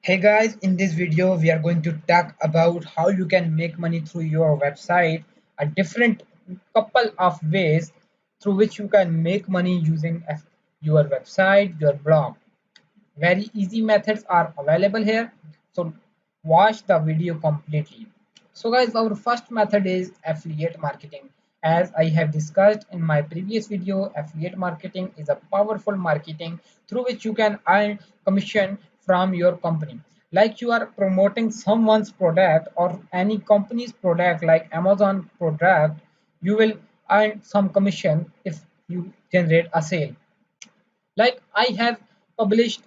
Hey guys, in this video we are going to talk about how you can make money through your website, a different couple of ways through which you can make money using your website, your blog. Very easy methods are available here, so watch the video completely. So guys, our first method is affiliate marketing. As I have discussed in my previous video, affiliate marketing is a powerful marketing through which you can earn commission from your company. Like you are promoting someone's product or any company's product like Amazon product, you will earn some commission if you generate a sale. Like I have published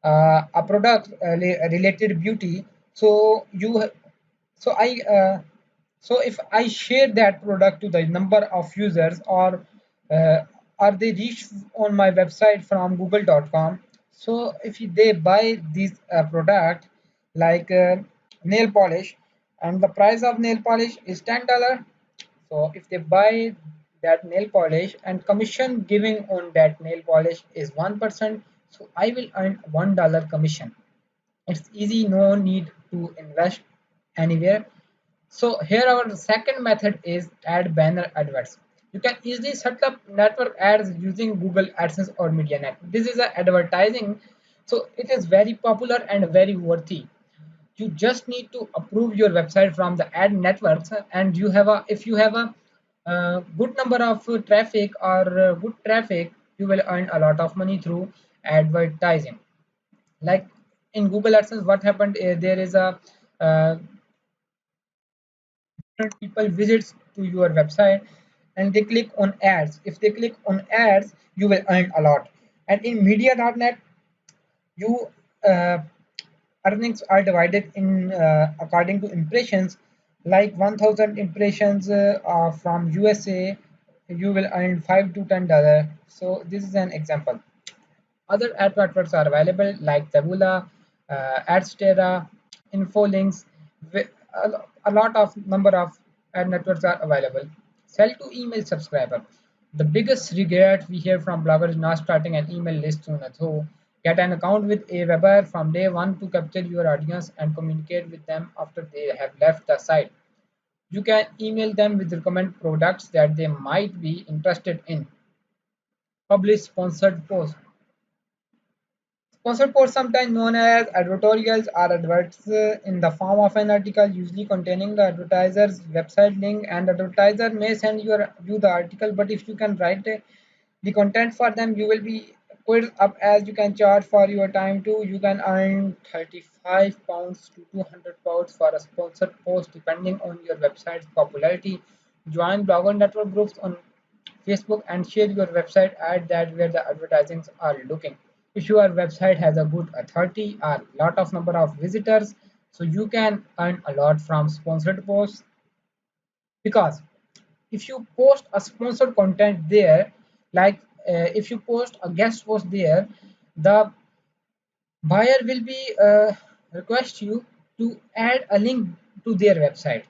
a product related beauty, so you so I so if I share that product to the number of users uh, or they reach on my website from google.com, so if they buy this product like nail polish, and the price of nail polish is $10. So if they buy that nail polish and commission giving on that nail polish is 1%, so I will earn $1 commission. It's easy, no need to invest anywhere. So here our second method is add banner adverts. You can easily set up network ads using Google AdSense or MediaNet. This is a advertising, so it is very popular and very worthy. You just need to approve your website from the ad networks, and you have a if you have a good number of traffic or good traffic, you will earn a lot of money through advertising. Like in Google AdSense, what happened there is a uh, people visits to your website and they click on ads. If they click on ads, you will earn a lot. And in media.net, you uh, earnings are divided in according to impressions. Like 1000 impressions from USA, you will earn 5 to $10. So this is an example. Other ad networks are available like Taboola, AdStera, Infolinks. A lot of number of ad networks are available. Sell to email subscriber. The biggest regret we hear from bloggers not starting an email list sooner. So get an account with a Weber from day one to capture your audience and communicate with them after they have left the site. You can email them with recommend products that they might be interested in. Publish sponsored posts. Sponsored posts, sometimes known as advertorials, are adverts in the form of an article, usually containing the advertiser's website link, and the advertiser may send you the article. But if you can write the content for them, you will be quite up as you can charge for your time too. You can earn £35 to £200 for a sponsored post, depending on your website's popularity. Join blogger network groups on Facebook and share your website ad that where the advertisings are looking. If your website has a good authority or lot of number of visitors, so you can earn a lot from sponsored posts, because if you post a sponsored content there, like if you post a guest post there, the buyer will be request you to add a link to their website.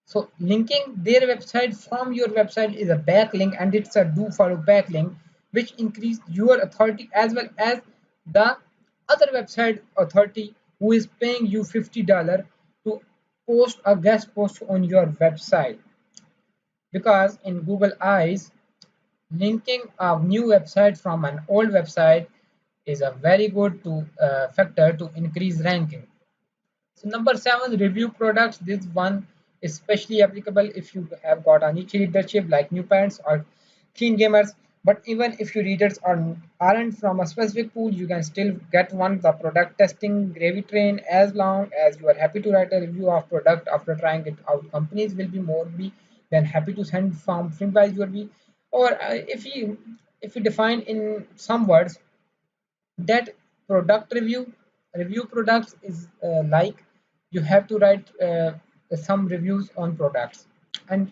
So linking their website from your website is a backlink, and it's a do follow backlink, which increase your authority as well as the other website authority who is paying you $50 to post a guest post on your website. Because in Google eyes, linking a new website from an old website is a very good factor to increase ranking. So number seven, review products. This one is especially applicable if you have got a niche readership like new parents or teen gamers. But even if your readers aren't from a specific pool, you can still get one. The product testing gravy train, as long as you are happy to write a review of product after trying it out. Companies will be more be than happy to send from free your be. Or if you define in some words that product review products is like you have to write some reviews on products, and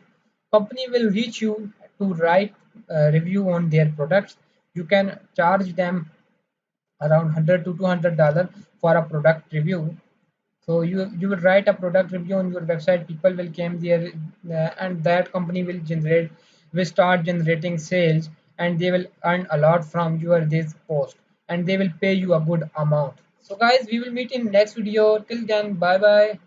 company will reach you to write review on their products. You can charge them around 100 to $200 for a product review. So you will write a product review on your website, people will come there, and that company will start generating sales, and they will earn a lot from your this post, and they will pay you a good amount. So guys, we will meet in next video. Till then, bye bye.